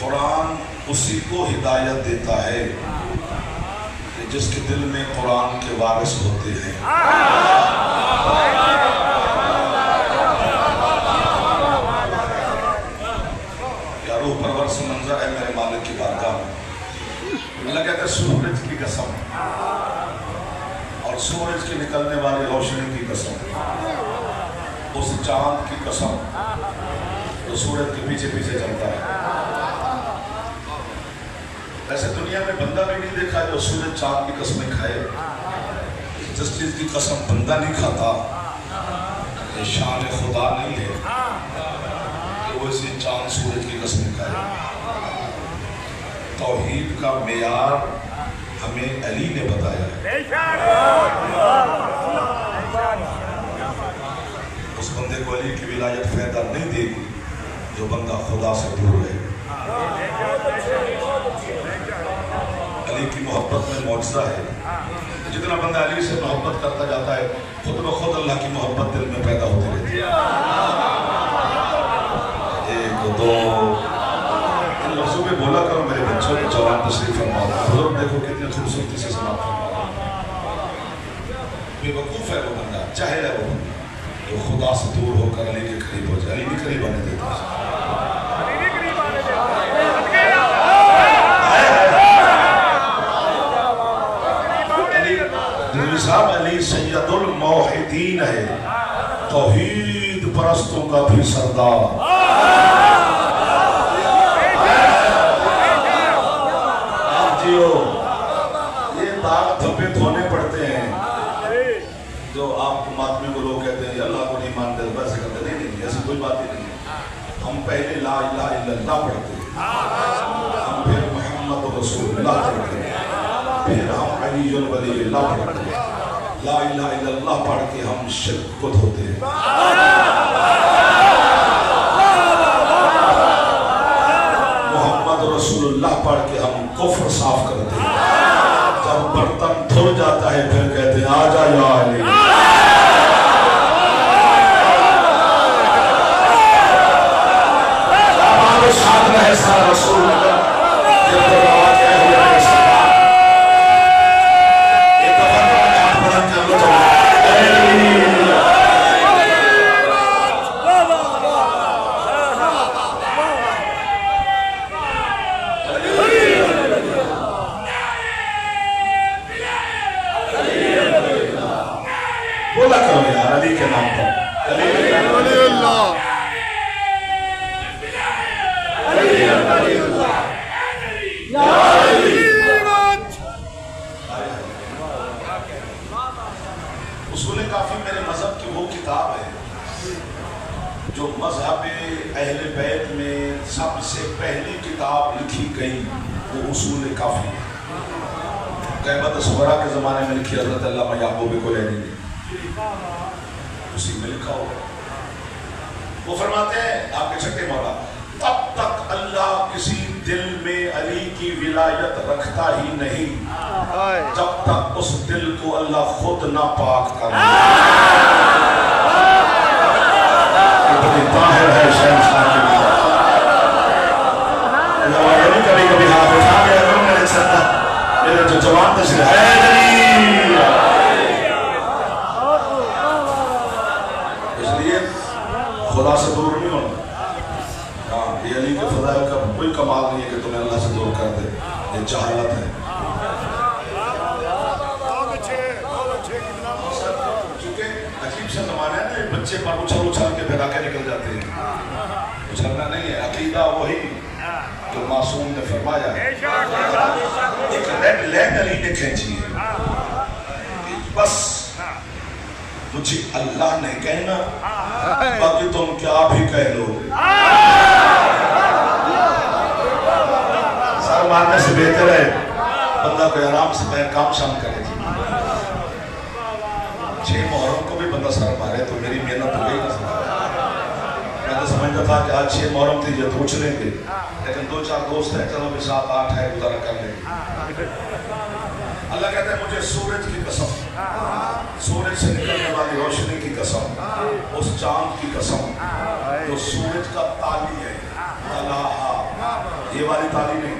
قرآن اسی کو ہدایت دیتا ہے کہ جس کے دل میں قرآن کے وارث ہوتے ہیں۔ کیا روح پرور سے منظر ہے میرے مالک کی بارگاہ میں۔ اللہ کہتا ہے سورج کی قسم اور سورج کی نکلنے والی روشنی کی قسم، اس چاند کی قسم جو سورج کے پیچھے پیچھے چلتا ہے۔ ایسے دنیا میں بندہ بھی نہیں دیکھا جو سورج چاند کی قسمیں کھائے۔ جس چیز کی قسم بندہ نہیں کھاتا یہ شان خدا نہیں ہے کہ وہ اسی چاند سورج کی قسمیں کھائے۔ توحید کا معیار ہمیں علی نے بتایا ہے۔ اس بندے کو علی کی ولایت فائدہ نہیں دے گی جو بندہ خدا سے دور ہے۔ علی کی محبت میں معجزہ ہے۔ جتنا بندہ علی سے محبت کرتا جاتا ہے خود بخود اللہ کی محبت دل میں پیدا ہوتی رہتی ہے۔ ایک دو ان لفظوں میں بولا کرو میرے بچوں کے جوان تشریف فرماؤ۔ بزرگ دیکھو کتنی خوبصورتی سے سماعت فرماؤ۔ بے وقوف ہے وہ بندہ، جاہل ہے وہ بندہ جو خدا سے دور ہو کر علی کے قریب ہو جائے۔ علی بھی قریب آنے دیتا ہے۔ صاحب علی سید الموحدین ہے، توحید پرستوں کا بھی سردار۔ آپ جیو یہ داغ دھبے دھونے پڑتے ہیں جو آپ ماتمی کو لوگ کہتے ہیں اللہ کو نہیں مانتے ویسے کرتے نہیں، ایسی کوئی بات ہی نہیں ہے۔ ہم پہلے لا الہ الا اللہ پڑھتے ہیں، ہم پھر محمد رسول اللہ پڑھتے ہیں، پھر ہم علی ولی اللہ پڑھتے ہیں۔ لا الہ الا اللہ پڑھ کے ہم شرک کو دھوتے ہیں۔ محمد رسول اللہ پڑھ کے ہم کفر صاف کرتے ہیں۔ جب برتن دھل جاتا ہے پھر کہتے ہیں آجا یا علی۔ ہمارے ساتھ رہے سارا رسول اللہ جب تک آواز آئے ہوئے رہے سارا بولا کرو یار علی کے نام پر اصول کافی میرے مذہب کی وہ کتاب ہے جو مذہب اہل بیت میں سب سے پہلی کتاب لکھی گئی، وہ اصول کافی ہے۔ غیبت صغرا کے زمانے میں لکھی حضرت علامہ یعقوب کلینی نے، اسی میں لکھا ہو۔ وہ فرماتے ہیں آپ کے چھٹے مولا، تب تک اللہ کسی دل میں علی کی ولایت رکھتا ہی نہیں جب تک اس دل کو اللہ خود نہ پاک کرے۔ اتنی طاہر ہے شہنشاہ کی اللہ کبھی کبھی ہاتھ اٹھا کے اگر میں نہیں سکتا میرے جو جوان تشریح ہے خدا سے دور نہیں ہونا۔ ہاں یہ علی کے فضائل کا کوئی کمال نہیں ہے کہ تمہیں اللہ سے دور کر دے، یہ جہالت ہے۔ چونکہ عجیب سا زمانہ ہے نا، بچے پر اچھل اچھل کے پھیلا کے نکل جاتے ہیں۔ اچھلنا نہیں ہے، عقیدہ وہی جو معصوم نے فرمایا ہے۔ ایک ریڈ لائن علی نے کھینچی ہے، بس مجھے اللہ نے کہنا باقی تم کیا بھی کہہ لو۔ سر مارنے سے بہتر ہے بندہ کوئی آرام سے کام شام کرے۔ 6 محرم کو بھی بندہ سر مارے تو میری محنت ہو گئی نا۔ میں تو سمجھتا تھا کہ آج 6 محرم تھی یہ پوچھ لیں گے، لیکن 2-4 دوست ہیں چلو بھی 7-8 ہے گزارا کر لیں گے۔ اللہ کہتا ہے مجھے سورج کی قسم، سورج سے نکلنے والی روشنی کی قسم، اس چاند کی قسم جو سورج کا تالی ہے، یہ والی تالی نہیں،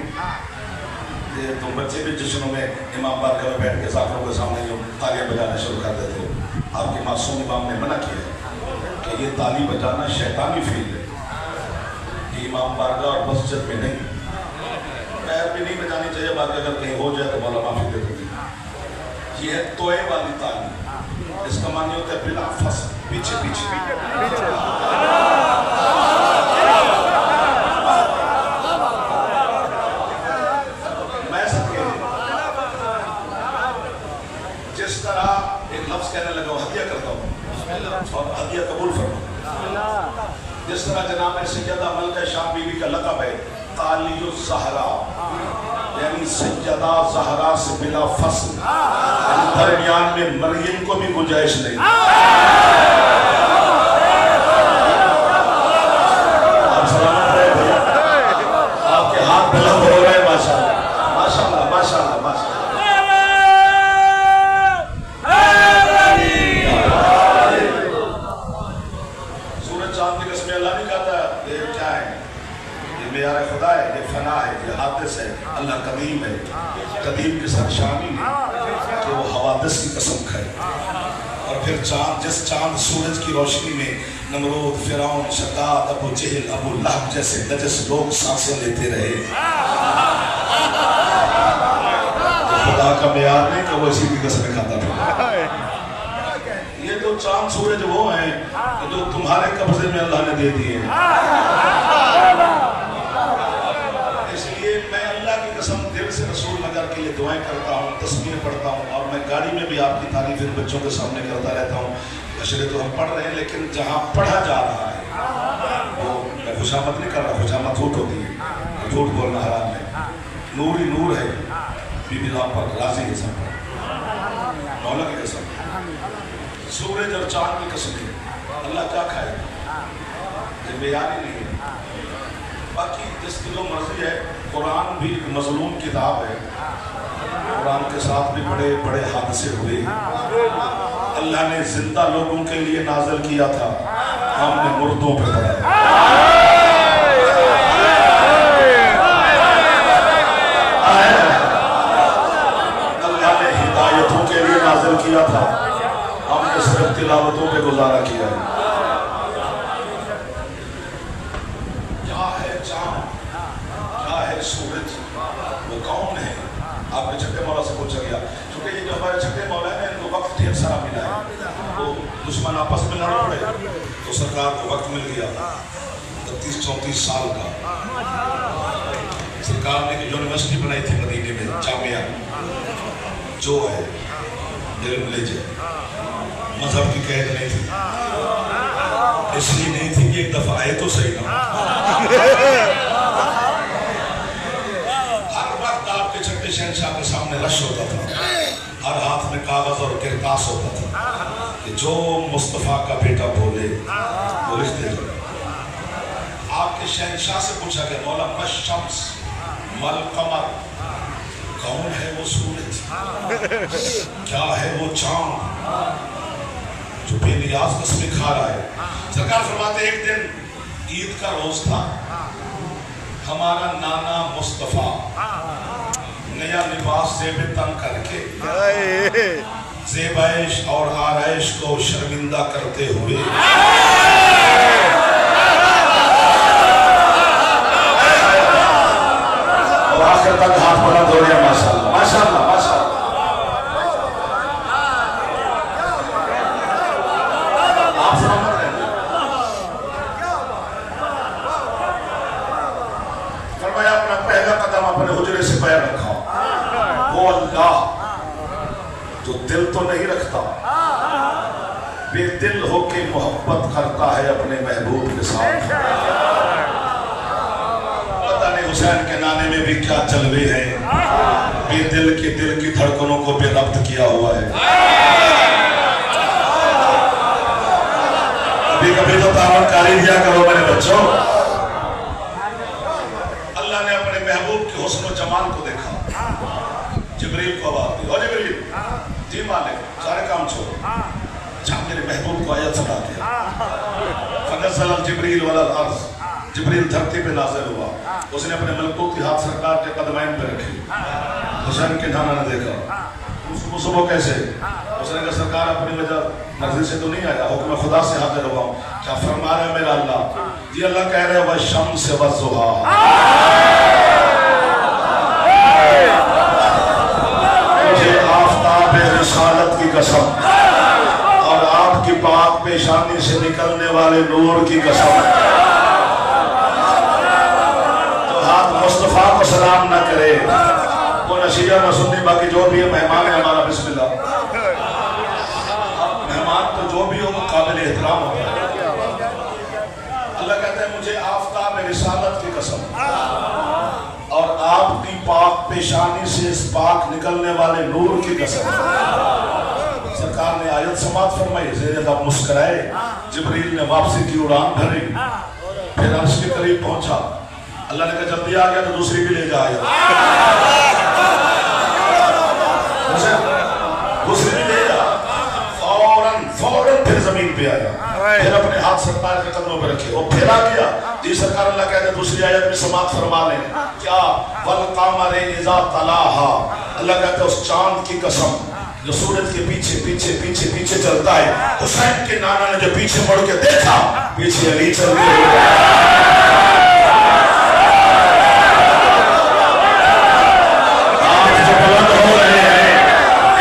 یہ تم بچے بھی جشنوں میں امام بارگاہ میں بیٹھ کے ذاکروں کے سامنے جو تالیاں بجانا شروع کر دیتے ہو، آپ کے معصوم امام نے منع کیا ہے کہ یہ تالی بجانا شیطانی فیل ہے، یہ امام بارگاہ اور مسجد میں نہیں، پیر بھی نہیں بجانی چاہیے، باقی اگر کہیں ہو جائے تو مولا معافی دے دو گی۔ یہ ہے توئے والی تالی، اس کا معنی ہوتا ہے بلا فصل، پیچھے پیچھے میں سب کے جس طرح ایک لفظ کہنے لگا ہوں ہدیہ کرتا ہوں اور ہدیہ قبول فرماؤں، جس طرح جناب سیدہ ملکہ شام بی بی کا لقب ہے تالی الزہرا، یعنی سیدہ زہرا سے بلا فصل، درمیان میں مریم کو بھی گنجائش نہیں۔ آپ سلامت رہے بھیا، آپ کے ہاتھ بلند ہو رہے ہیں، ماشاءاللہ ماشاءاللہ ماشاءاللہ ماشاءاللہ۔ سورج چاند کی قسمیں اللہ نہیں کہتا یہ کیا ہے، یہ معیار خدا ہے، یہ فنا ہے، یہ حادث ہے، اللہ قدیم ہے، قدیم کے ساتھ شامل ہے کہ وہ حوادث کی قسم کھائے۔ اور پھر چاند، جس چاند سورج کی روشنی میں نمرود، فرعون، شداد، ابو جہل، ابو لہب جیسے نجس لوگ سانسیں لیتے رہے، تو خدا کا معیار نہیں کہ وہ اسی کی قسمیں کھاتا تھا۔ یہ تو چاند سورج وہ ہیں جو تمہارے قبضے میں اللہ نے دے دیے ہیں۔ اس لیے میں اللہ کی قسم دل سے رسول نگر کے لیے دعائیں کرتا ہوں، تسبیح پڑھتا ہوں، اور میں گاڑی میں بھی آپ کی تعریف ان بچوں کے سامنے کرتا رہتا ہوں۔ اشرے تو ہم پڑھ رہے ہیں لیکن جہاں پڑھا جا رہا ہے وہ میں خوشامد نہیں کر رہا، خوشامد جھوٹ ہوتی ہے، جھوٹ بولنا حرام ہے، نور ہی نور ہے، بی بی آپ پر راضی ہے سب پر، مولا کی قسم، سورج اور چاند کی قسم ہے، اللہ کیا کھائے یہ بیانی نہیں ہے۔ باقی جس کی جو مرضی ہے، قرآن بھی ایک مظلوم کتاب ہے، قرآن کے ساتھ بھی بڑے بڑے حادثے ہوئے، اللہ نے زندہ لوگوں کے لیے نازل کیا تھا، ہم نے مردوں پہ پڑھا، اللہ نے ہدایتوں کے لیے نازل کیا تھا، ہم نے صرف تلاوتوں پہ گزارا کیا ہے۔ کیا ہے چاند، کیا ہے سورج، وہ کون ہے؟ آپ نے چھٹے مولا سے پوچھا گیا، چونکہ یہ جو ہمارے چھٹے مولا ہیں ان کو وقت ڈھیر سارا ملا ہے، وہ دشمن آپس میں لڑ پڑے تو سرکار کو وقت مل گیا 33-34 سال کا۔ سرکار نے ایک یونیورسٹی بنائی تھی مدینے میں، جامعہ جو ہے علم لے جائے، مذہب کی قید نہیں تھی، اس لیے نہیں تھی کہ ایک دفعہ آئے تو صحیح نہ، ہر وقت آپ کے چھٹے شہنشاہ کے سامنے رش ہوتا تھا، ہر ہاتھ میں کاغذ اور کرتاس ہوتا تھا کہ جو مصطفیٰ کا بیٹا بولے وہ لکھتے تھے۔ آپ کے شہنشاہ سے پوچھا کہ مولا مشمس مل قمر، کون ہے وہ سورج، کیا ہے وہ چاند جو بے نیاز قسمیں کھا رہا ہے؟ سرکار فرماتے ایک دن عید کا روز تھا، ہمارا نانا مصطفیٰ نیا لباس زیب تن کر کے زیبائش اور آرائش کو شرمندہ کرتے ہوئے اور آخر تک ہاتھ بلند ہو رہا، ماشاءاللہ ماشاءاللہ ماشاءاللہ۔ آپ سلامت رہے، فرمایا اپنا پہلا قدم اپنے حجرے سے پیر رکھا، وہ اللہ جو دل تو نہیں رکھتا، بے دل ہو کے محبت کرتا ہے اپنے محبوب کے ساتھ۔ پتہ نہیں حسین کے نانے میں بھی کیا جلوے ہیں، بے دل کے دل کی دھڑکنوں کو بے ربط کیا ہوا ہے۔ کبھی تو تعاون کاری دیا کرو میرے بچوں۔ اللہ نے اپنے محبوب کے حسن و جمال کو دیکھا، جبریل کو آواز دی، او جبریل، جی مالک، سارے کام چھوڑو، جا میرے محبوب کو آیت سنا دیا۔ فنزل الجبریل علی الارض जिब्रील धरती पे नाज़िल हुआ, उसने अपने मलकूती हाथ सरकार के कदमैन पे रखे। हुसैन के नाना ने देखा, सुबह कैसे? उसने कहा सरकार अपनी वजह मर्जी से तो नहीं आया, हुक्म खुदा से हाजिर हुआ हूँ। क्या फरमा रहे मेरा अल्लाह? जी अल्लाह कह रहे हैं वश्शम्स वज़्ज़ुहा, मुझे आफ़ताब रिसालत की कसम और आपकी पाक पेशानी से निकलने वाले नूर की कसम, जो हाथ मुस्तफ़ा को सलाम न करे वो न शिया न सुन्नी, बाकी जो भी है मेहमान है हमारा, बिस्मिल्लाह। मेहमान तो जो भी हो वो काबिल एहतराम होता है। अल्लाह कहते हैं मुझे आफ़ताब रिसालत की कसम और आपकी पाक पेशानी से इस पाक निकलने वाले नूर की कसम। सरकार ने आयत समात फरमाई, ज़ेरे अब मुस्कुराए, जिब्रील ने वापसी की उड़ान भरी, फिर अर्श के करीब पहुंचा। अल्लाह ने कहा जल्दी आ गया तो दूसरी भी ले जाएगा, दूसरी भी ले जा। फौरन फिर जमीन पे आया, फिर अपने हाथ सरकार के कदमों पे रखे, वो फिर आ गया। जी सरकार अल्लाह कहते हैं दूसरी आयत में समात फरमा लें क्या, वल क़मर इज़ा तलाहा, अल्लाह कहते हैं उस चांद की कसम जो सूरज के पीछे पीछे पीछे पीछे चलता है। हुसैन के नाना ने जो पीछे मुड़ के देखा, पीछे अली चल रहे। आप जो बुलंद हो रहे हैं,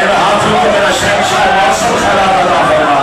इन हाथों को मेरा शहंशाह मौसम खड़ा अता फरमा।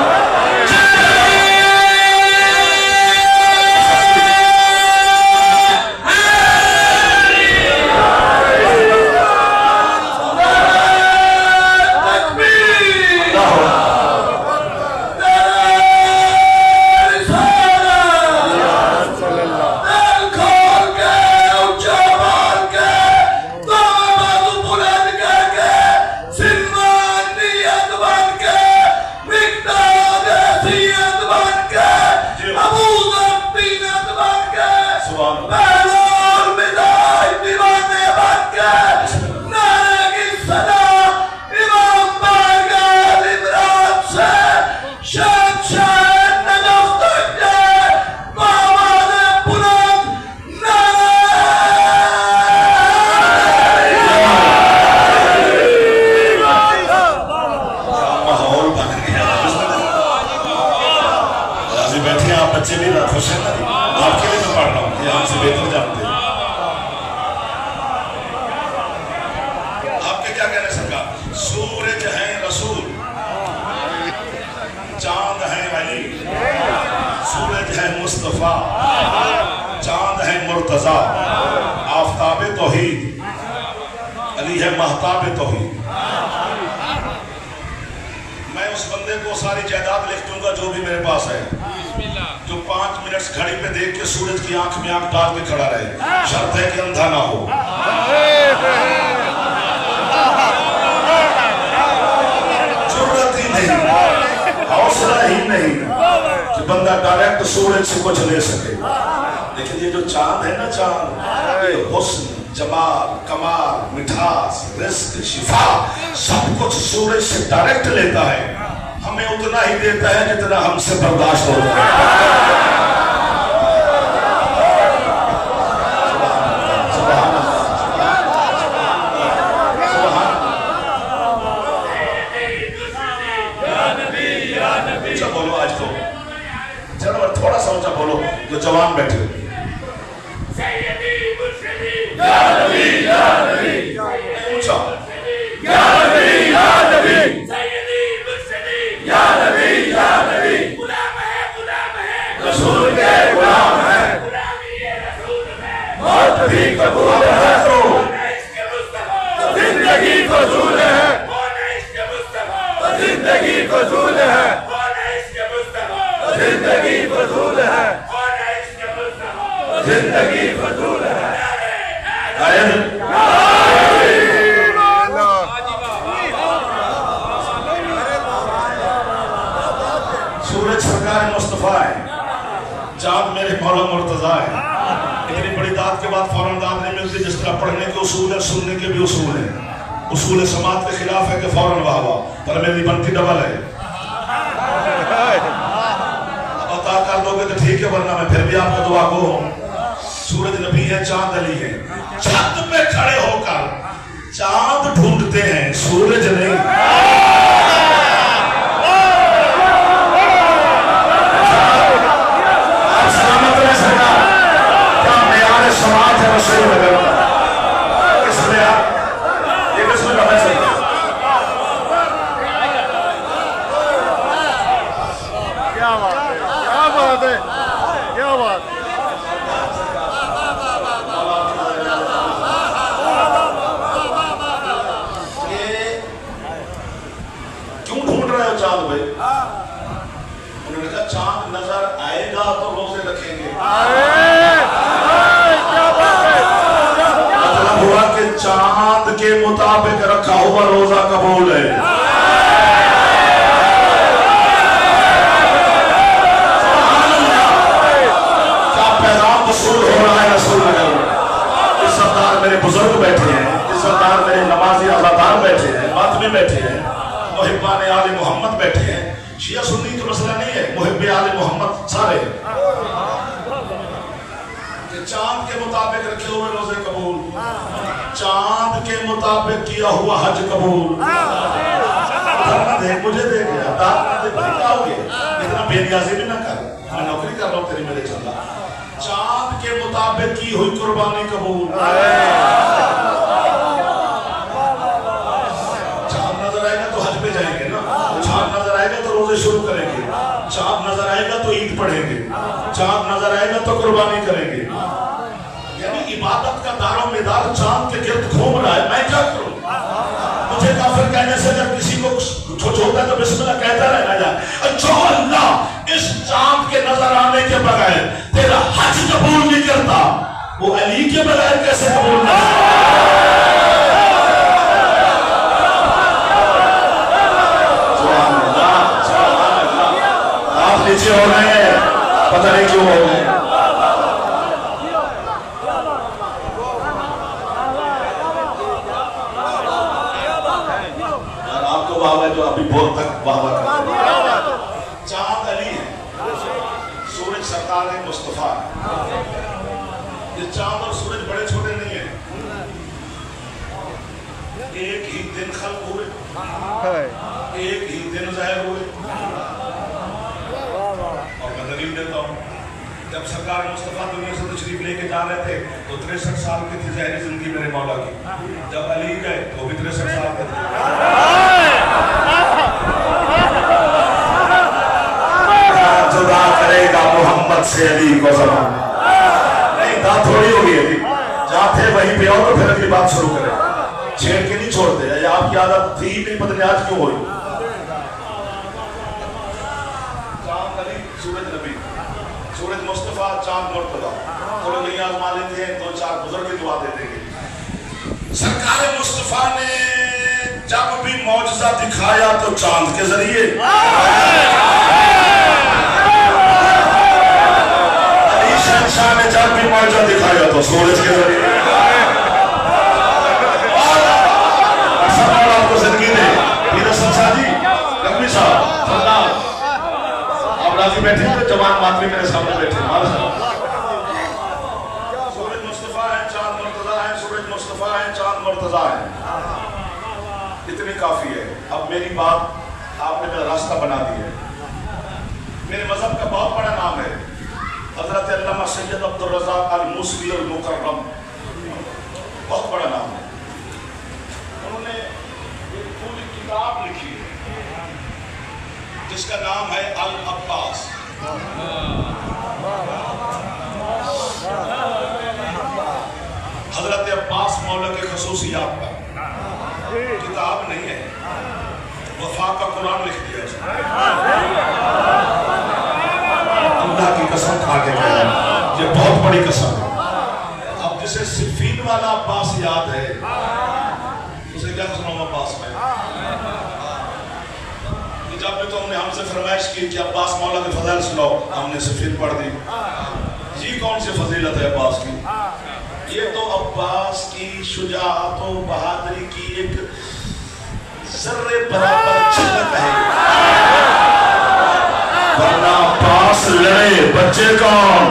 चांद है मुर्तजा, आफताब तौहीद, अली है महताब तौहीद। मैं उस बंदे को सारी जायदाद लिख दूंगा जो भी मेरे पास है, जो 5 मिनट घड़ी पे देख के सूरज की आंख में आंख डाल के खड़ा रहे, शर्त है कि अंधा ना हो। जरूरत ही नहीं, हौसला ही नहीं कि बंदा डायरेक्ट सूरज से कुछ ले सके। लेकिन ये जो चांद है ना, चांद ये हुस्न, जमाल, कमाल, मिठास, रिस्क, शिफा सब कुछ सूरज से डायरेक्ट लेता है। हमें उतना ही देता है जितना हमसे बर्दाश्त होता है। बोलो आज तो चलो थोड़ा सा ऊंचा बोलो जो जवान बैठे हो। ऊंचा रसूल के गुलाम है, मौत भी कबूल है, जिंदगी फजूल है, जिंदगी फजूल है, जिंदगी फजूल है, जिंदगी फजूल है। सूरज सरकार मुस्तफा है, चाँद मेरे मौला मुर्तजा है। इतनी बड़ी दात के बाद फौरन दात नहीं मिलती। जिस तरह पढ़ने के उसूल है, सुनने के भी उसूल है। उसूल समात के खिलाफ है कि फौरन वाह वाह, पर मेरी बनती डबल है। अता कर दोगे तो ठीक है, वरना मैं फिर भी आपका दुआ को हूँ। सूरज नबी है, चांद अली है। छत पे खड़े होकर चांद ढूंढते हैं, सूरज नहीं। आप सलामत रहे सरकार। क्या मेयार समाज है रसूल नगर का? किसने ये किसने कहा सरकार? क्या बात है, क्या बात है, क्या बात है। क्यों ढूंढ रहे हो चांद भाई? उन्होंने कहा चांद नजर आएगा तो रोजे रखेंगे। मतलब हुआ कि चांद के मुताबिक रखा हुआ रोजा कबूल है। क्या पैगाम वसूल हो रहा है रसूल नगर में? इज्जतदार मेरे बुजुर्ग बैठे हैं, इज्जतदार मेरे नमाजी अज़ादार बैठे हैं, मातमी बैठे हैं, मुहिब्बान आले मोहम्मद बैठे हैं। शिया सुन्नी तो मसला नहीं है, मुहिब्बे आले मोहम्मद सारे कि चांद के मुताबिक रखे हुए रोजे कबूल, चांद के मुताबिक किया हुआ हज कबूल। देख मुझे देख इतना बेनियाजी भी ना कर, मैं नौकरी कर रहा हूँ तेरी मेरे चंदा। चांद के मुताबिक की हुई कुर्बानी कबूल। चांद नजर आएगा तो हज पे जाएंगे ना, चांद नजर आएगा तो रोजे शुरू करेंगे, चांद नजर आएगा तो ईद पढ़ेंगे, चांद नजर आएगा तो कुर्बानी करेंगे। यानी इबादत का दारोमदार चांद के गिर्द घूम रहा है। मैं क्या करूं? मुझे काफिर कहने से अगर किसी को कुछ होता है तो बिस्मिल्लाह कहता रहना जाए। जो अल्लाह इस चांद के नजर आने के बगैर तेरा हज कबूल नहीं करता, वो अली के बगैर कैसे कबूल नहीं करता? आप नीचे हो रहे हैं, पता नहीं क्यों हो गए। वाह जो अभी बहुत तक वाह कर। चांद अली है, सूरज सरकार है, मुस्तफा है। ये चांद और सूरज बड़े छोटे नहीं है, एक ही दिन खल्क हुए, एक ही दिन ज़ाहिर हुए। और मैं दलील देता हूँ, जब सरकार मुस्तफा दुनिया से तशरीफ लेके जा रहे थे तो 63 साल की थी ज़ाहिरी जिंदगी मेरे मौला की। जब अली गए तो भी 63 साल के थे। जुदा करेगा मोहम्मद से अली को ज़माना नहीं, बात थोड़ी होगी अभी। जहाँ थे वहीं पे आओ तो फिर अगली बात शुरू करें, छेड़ के नहीं छोड़ते। ये आपकी आदत थी नहीं, पता नहीं आज क्यों हुई। चांद अली, सूरज नबी, सूरज मुस्तफा, चांद मुर्तजा। थोड़े नहीं आजमा लेते हैं, 2-4 बुजुर्ग दुआ दे देंगे। सरकार मुस्तफा ने जब भी मौजज़ा दिखाया तो चांद के जरिए, अली शहंशाह ने जब भी मौजज़ा दिखाया तो सूरज के जरिए। आपको जिंदगी दे मीरा संसा जी, रकबी साहब, सरदार आप राजी बैठे हैं, तो जवान मातमी मेरे सामने बैठे। सूरज मुस्तफा है, चांद मुर्तजा है, सूरज मुस्तफा है, चांद मुर्तजा है। इतनी काफी है। अब मेरी बात आपने मेरा रास्ता बना दिया है। मेरे मजहब का बहुत बड़ा नाम है, हजरत अल्लामा सैयद अब्दुल रज़ाक अल मुस्ली अल मुकर्रम, बहुत बड़ा नाम है। उन्होंने एक पूरी किताब लिखी है जिसका नाम है अल अब्बास। हजरत अब्बास मौला के खसूसियात पर किताब नहीं है, वफा का कुरान लिख दिया उसने। अल्लाह की कसम खा के कह रहा हूं, ये बहुत बड़ी कसम है। अब जिसे सिफीन वाला अब्बास याद है, उसे क्या सुनाऊं अब्बास में? जब भी तो हमने हमसे फरमाइश की कि अब्बास मौला के फज़ाइल सुनाओ, हमने सिफीन पढ़ दी। ये कौन सी फजीलत है अब्बास की? ये तो अब्बास की शुजाअत और बहादुरी की एक जर्रे बराबर झलक है। वरना अब्बास लड़े बच्चे कौन?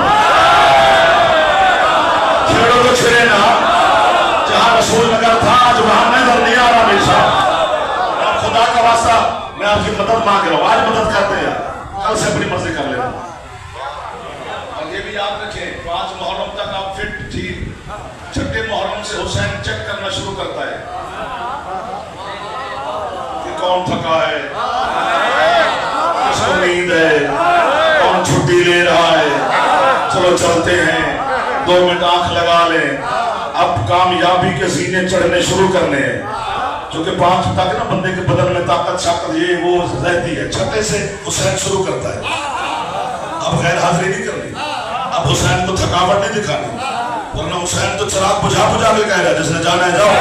से हुसैन चेक करना शुरू करता है कि कौन थका है, किसको नींद है, कौन छुट्टी ले रहा है, चलो चलते हैं, 2 मिनट आंख लगा लें, अब कामयाबी के जीने चढ़ने शुरू करने हैं। क्योंकि 5 तक ना बंदे के बदन में ताकत शाकत ये वो रहती है। 6 से हुसैन शुरू करता है, अब गैर हाजिरी नहीं करनी, अब हुसैन को थकावट नहीं दिखानी, वरना हुसैन तो चिराग बुझा बुझा के कह रहा है जिसने जाना है जाओ।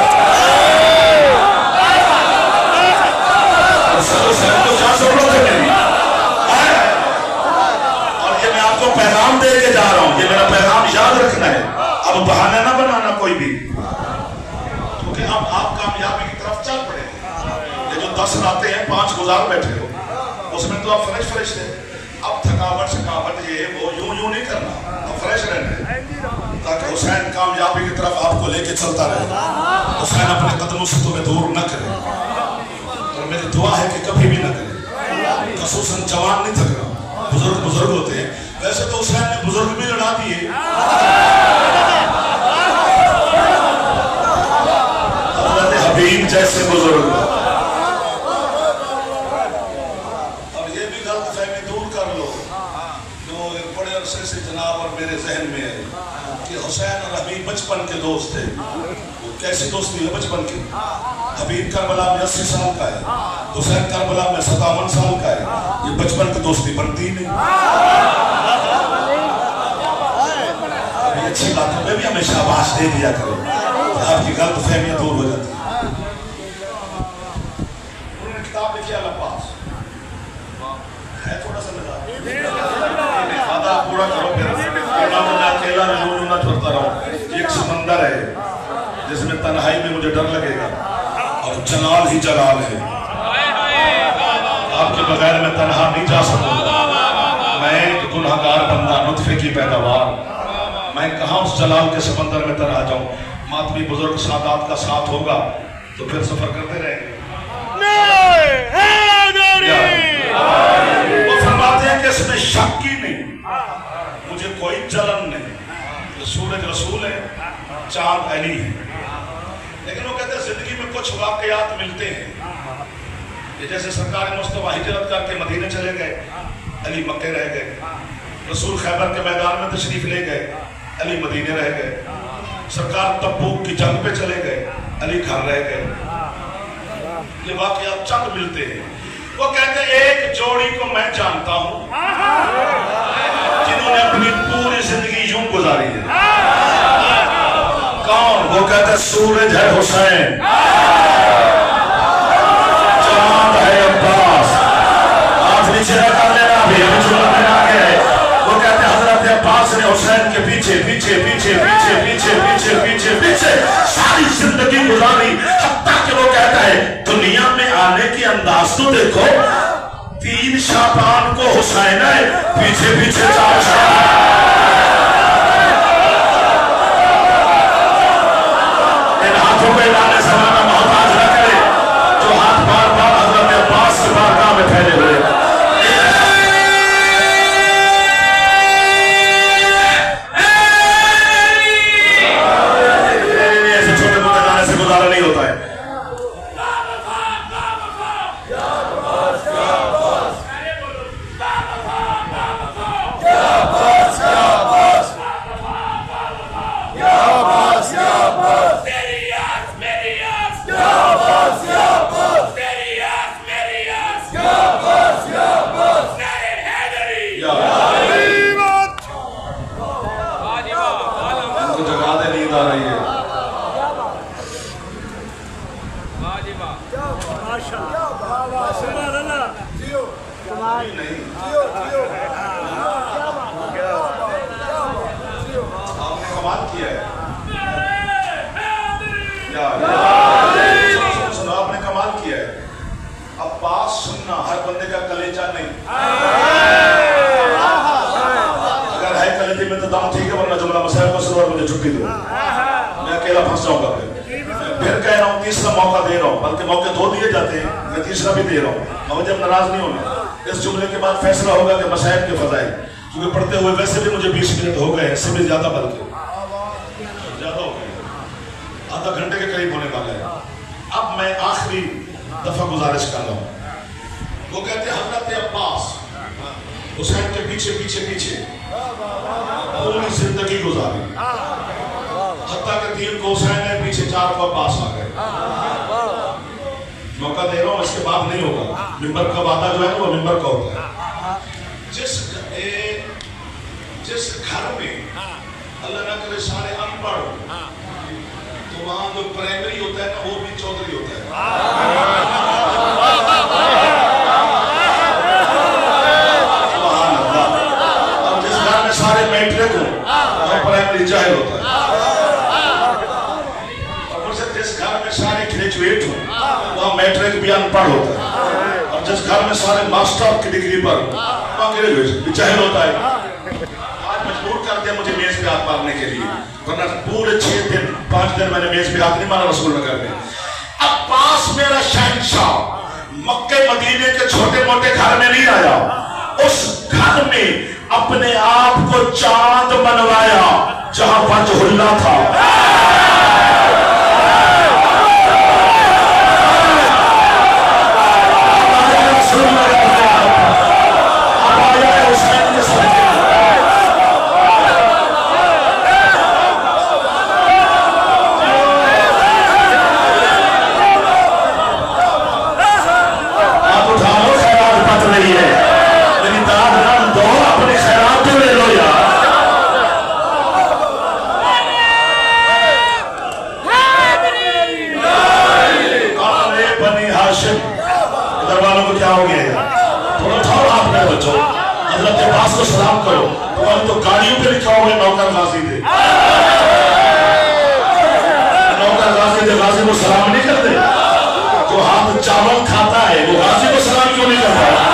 हुसैन को क्या जरूरत है मेरी? और ये मैं आपको पैगाम दे के जा रहा हूँ, ये मेरा पैगाम याद रखना है, अब बहाना ना बनाना कोई भी, क्योंकि अब आप कामयाबी की तरफ चल पड़े। ये जो 10 रातें हैं 5 गुजार बैठे हो, उसमें तो आप फ्रेश थे। अब थकावट ये वो यूं नहीं करना, अब फ्रेश रहना है, ताकि हुसैन कामयाबी की तरफ आपको लेके चलता रहे। हुसैन अपने कदमों से तुम्हें दूर न करे, और मेरी दुआ है कि कभी भी न करे। खसूसन जवान नहीं थक रहा, बुजुर्ग होते हैं। वैसे तो हुसैन ने बुजुर्ग भी लड़ा दिए, हबीब जैसे बुजुर्ग। अब ये भी गलतफहमी दूर कर लो जो बड़े अरसे से जनाब और मेरे जहन में है कि हुसैन और हबीब बचपन के दोस्त थे। वो कैसी दोस्ती है बचपन की? हबीब करबला में 80 साल का है, हुसैन करबला में 57 साल का है। ये बचपन की दोस्ती बनती नहीं। अभी अच्छी बातों में भी हमें शाबाश दे दिया करो, आपकी गलतफहमियां दूर हो जाती है। किताब लिखी अल्लाह है, थोड़ा सा लगा पूरा करो, फिर अकेला ना छोड़ता रहूं। एक समंदर है जिसमें तन्हाई में मुझे डर लगेगा, और जलाल ही जलाल है। आपके बगैर मैं तन्हा नहीं जा सकूंगा। मैं एक गुनहगार बंदा, नुत्फे की पैदावार, मैं कहाँ उस जलाल के समंदर में तन्हा जाऊं। मातमी बुजुर्ग सादात का साथ होगा तो फिर सफर करते रहेंगे। वो फरमाते हैं कि इसमें शक ही नहीं, मुझे कोई जलन नहीं। सूरज रसूल है, चांद अली है, लेकिन वो कहते हैं जिंदगी में कुछ वाकयात मिलते हैं। ये जैसे सरकार मुस्तफा हिजरत करके मदीने चले गए, अली मक्के रह गए। रसूल खैबर के मैदान में तशरीफ ले गए, अली मदीने रह गए। सरकार तबूक की जंग पे चले गए, अली घर रह गए। ये वाकयात चंद मिलते हैं। वो कहते हैं एक जोड़ी को मैं जानता हूं जिन्होंने अपनी पूरी जिंदगी यूं गुजारी है। कौन? वो कहते हैं सूरज है हुसैन, चांद है अब्बास। हाथ नीचे कर लेना भी, हमें जुमला में आ गया है। वो कहते हैं हजरत अब्बास ने हुसैन के पीछे पीछे पीछे पीछे पीछे पीछे पीछे पीछे सारी जिंदगी गुजारी। हत्ता कि वो कहता है दुनिया में आने की अंदाज तो देखो, 3 शाबान को हुसैन है, पीछे पीछे 4 शाबान। इन हाथों पे लाने समाना मोहताज न करे जो हाथ बार बार हजरत अब्बास की बारगाह में फैले हुए। ऐसे छोटे मोटे गाने से गुजारा नहीं होता है। आपने कमाल किया है। अब्बास सुनना हर बंदे का कलेजा नहीं, अगर है कलेजे में तो दम ठीक है, वरना जुमला मसाइल को सुनो और मुझे छुट्टी दो, मैं अकेला फंस जाऊंगा। फिर कह रहा हूँ तीसरा मौका दे रहा हूँ, बल्कि मौके 2 दिए जाते हैं, मैं तीसरा भी दे रहा हूँ। मुझे नाराज नहीं होना। इस जुमले के बाद फैसला होगा कि मसाइल के फजाइल, क्योंकि पढ़ते हुए वैसे भी मुझे 20 मिनट हो गए, इससे भी ज्यादा, बल्कि ज्यादा हो गए। आधा घंटे के करीब होने वाला है। अब मैं आखिरी दफा गुजारिश कर रहा हूँ। वो कहते हैं हजरत अब्बास हुसैन के पीछे पीछे पीछे पूरी जिंदगी गुजारी, हत्ता के तीन को हुसैन ने पीछे, चार को अब्बास आ गए। मौका दे रहा हूँ, इसके बाद नहीं होगा। मिंबर का वादा जो है ना वो मिंबर का होता है। जिस घर में अल्लाह ना करे सारे अनपढ़, तो वहां जो प्राइमरी होता है ना वो भी चौधरी होता है। अब जिस घर में सारे मैट्रिक हो वहां प्राइमरी जाहिल होता है। और जिस घर में सारे ग्रेजुएट हो वहां मैट्रिक भी अनपढ़ होता है। और जिस घर में सारे मास्टर की डिग्री पर वहां ग्रेजुएट भी जाहिल होता है। मजबूर कर दिया मुझे मेज पे हाथ मारने के लिए, वरना पूरे 6 दिन 5 दिन मैंने मेज पे हाथ नहीं मारा रसूल नगर में। अब्बास मेरा शहंशाह मक्के मदीने के छोटे मोटे घर में नहीं आया, उस घर में अपने आप को चांद बनवाया जहां वजहुल्लाह था। सलाम करो, तुम्हारी तो गाड़ियों पे लिखा होगा नौकर गाजी दे। नौकर गाजी दे, गाजी को सलाम नहीं करते? जो हाथ चावल खाता है वो गाजी को सलाम क्यों नहीं करता?